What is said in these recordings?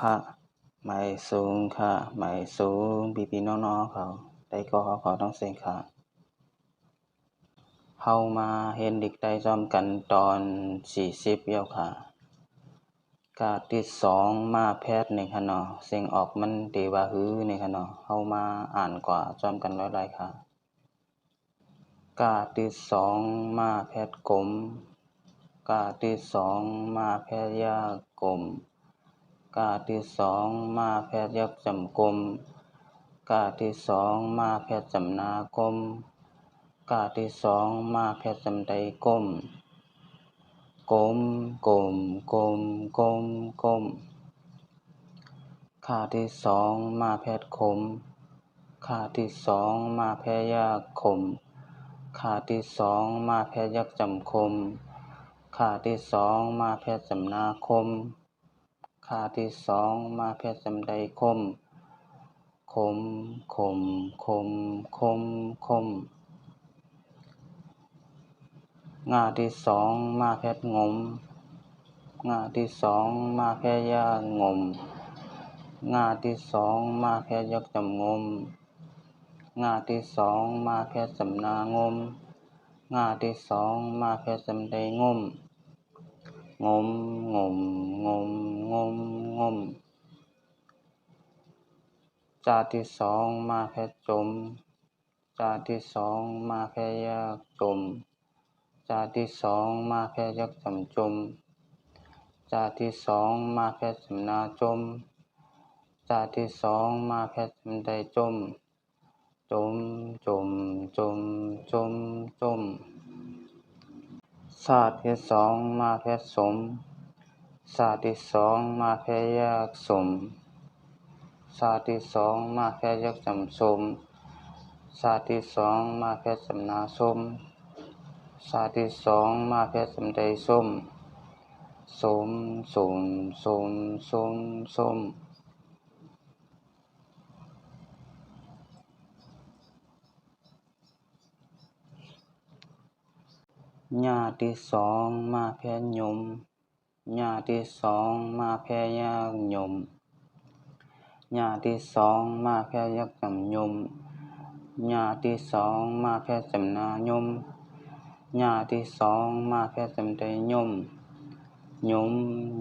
ค่ะไม่สูงค่ะไม่สูงพี่ๆน้องๆเขาได้ก็เขาต้องเสียงค่ะเฮามาเห็นเด็กได้ซ้อมกันตอน40แล้วค่ะกาที่2มาแพทย์นี่ค่ะเนาะเสียงออกมันดีว่าฮือนี่ค่ะเนาะเฮามาอ่านกว่าซ้อมกันหลายๆค่ะกาที่2มาแพทย์กลมกาที่2มาแพทย์ยากลมกาที่2มาแพทย์ยักษ์จำกลมกาที่2มาแพทย์จำนากลมกาที่2มาแพทย์จำไดกลมกลมกลมกลมกลมกลมขาที่2มาแพทย์คมขาที่2มาแพทย์ยากคมขาที่2มาแพทย์ยักษ์จำคมขาที่2มาแพทย์จำนาคมขาที่2มาแพทย์จำไดคมคมคมคมคมคมงาที่2มาแพทย์งมงาที่2มาแพทย์ยางมงาที่2มาแพทย์ยักษ์จำงมงาที่2มาแพทย์จำนางมงาที่2มาแพทย์จำไดงมงมงมงมงมงมจาที่2มาแพทย์จมจาที่2มาแพทย์ยากจมจาที่2มาแพทย์ยักษ์จำจมจาที่2มาแพทย์จำนาจมจาที่2มาแพทย์จำไดจมจมจมจมจมจมชาติที่2มาแพทย์สมชาติที่2มาแพทย์ยากสมชาติที่2มาแพทย์ยักษ์จำสมชาติที่2มาแพทย์จำนาสมชาติที่2มาแพทย์จำไดส้มสมสมสมสมสมญาติที่2มาแพทย์ยมญาติที่2มาแพทย์ยากยมญาติที่2มาแพทย์ยักษ์จำยมญาติที่2มาแพทย์จำนายมญาติที่2มาแพทย์จำไดยมยม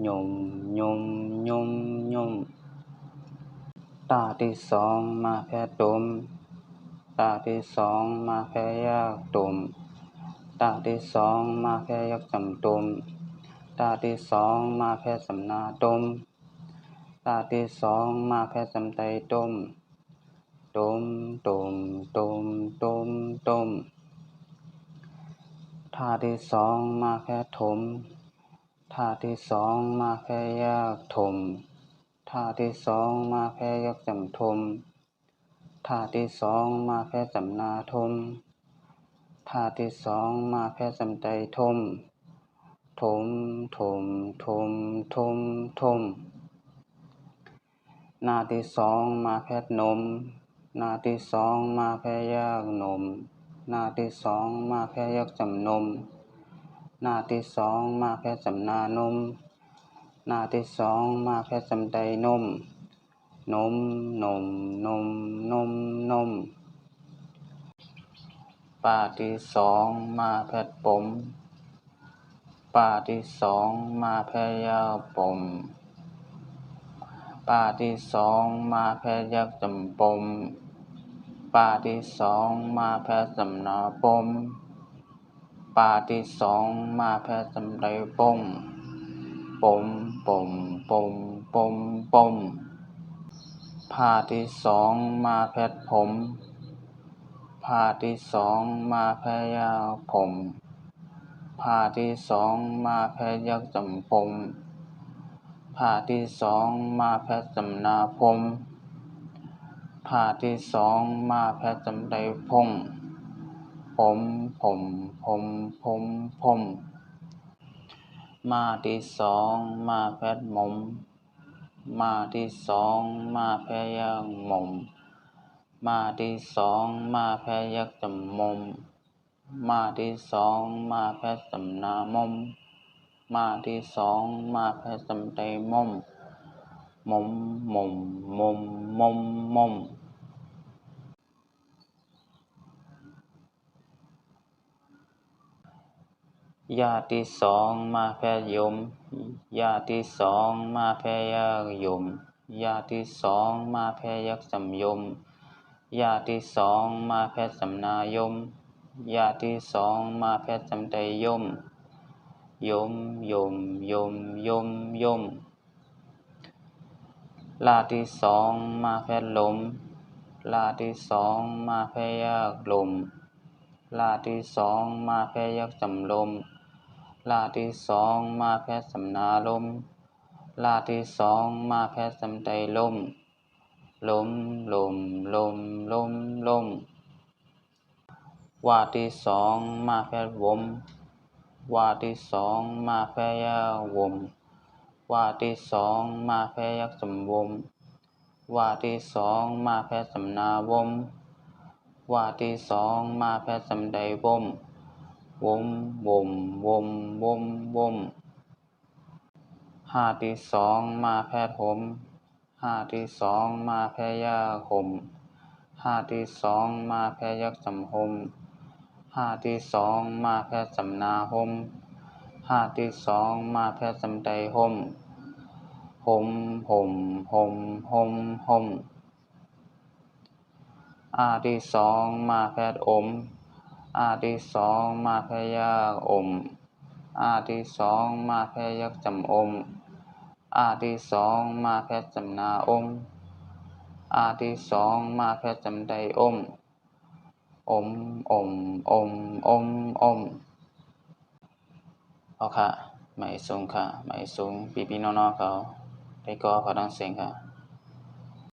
ยมยมยมยมตาที่2มาแพทย์ดมตาที่2มาแพทย์ยากดมตาที่2มาแพทย์ยักษ์จำดมตาที่2มาแพทย์จำนาดมตาที่2มาแพทย์จำไดดมดมดมดมดมดมท่าที่2มาแพทย์ถมท่าที่2มาแพทย์ยากถมท่าที่2มาแพทย์ยักษ์จำถมท่าที่2มาแพทย์จำนาถมท่าที่2มาแพทย์จำไดถมถมถมถมถมถมหน้าที่2มาแพทย์นมหน้าที่2มาแพทย์ยากนมหน้าที่2มาแพทย์ยักษ์จำนมหน้าที่2มาแพทย์จำนานมหน้าที่2มาแพทย์จำไดนมนมนมนมนมนมปาที่2มาแพทย์ปมปาที่2มาแพทย์ยากปมปาที่2มาแพทย์ยักษ์จำปมปาที่2มาแพทย์จำนาปมปาที่2มาแพทย์จำไดปมปมปมปมปมปมพาที่2มาแพทย์ผมพาที่2มาแพทย์ยากผมพาที่2มาแพทย์ยักษ์จำปมพาที่2มาแพทย์จำนาพมพาที่2มาแพทย์จำไดพงผมผมผมผมผมมาที่2มาแพทย์มมมาที่2มาแพทย์ยากมมมาที่2มาแพทย์ยักษ์จำมมมาที่2มาแพทย์จำนามมมาที่2มาแพทย์จำไดมม มมมมมมมมมมญาติสองมาแพทย์ยมญาติสองมาแพทย์ยมญาติสองมาแพทย์สัมยมญาติสองมาแพทย์สัมนายมญาติสองมาแพทย์สัมไตยมยมยมยมยมยมลาที่สองมาแพทย์ลมลาที่สองมาแพทย์ลมลาที่สองมาแพทย์สัมลมลาที่สองมาแพทย์สัมนาลมลาที่สองมาแพทย์สัมไตลมลมลมลมลมลมวาที่สองมาแพทย์วมวาที่สองมาแพทย์วมวาที่สองมาแพทย์สัมวมวาที่สองมาแพทย์สัมนาวมวาที่สองมาแพทย์สัมไตวมวมวมวมวมวมห้าที่สองมาแพทย์หมห้าที่สองมาแพทย์หมห้าที่สองมาแพทย์สัมหมห้าที่สองมาแพทย์สัมนาหมห้าที่สองมาแพทย์สัมไตหมหมหมหมหมหมอาที่สองมาแพทย์อมอาที่สองมาแพทย์อมอาที่สองมาแพทย์สัมอมอาที่สองมาแพทย์สัมนาอมอาที่สองมาแพทย์สัมไตอมอมอมอมอมอมเอาค่ะหมายสูงค่ะหมายสูงพี่ๆน้องๆเขาได้ก็ขอต้องเสียงค่ะ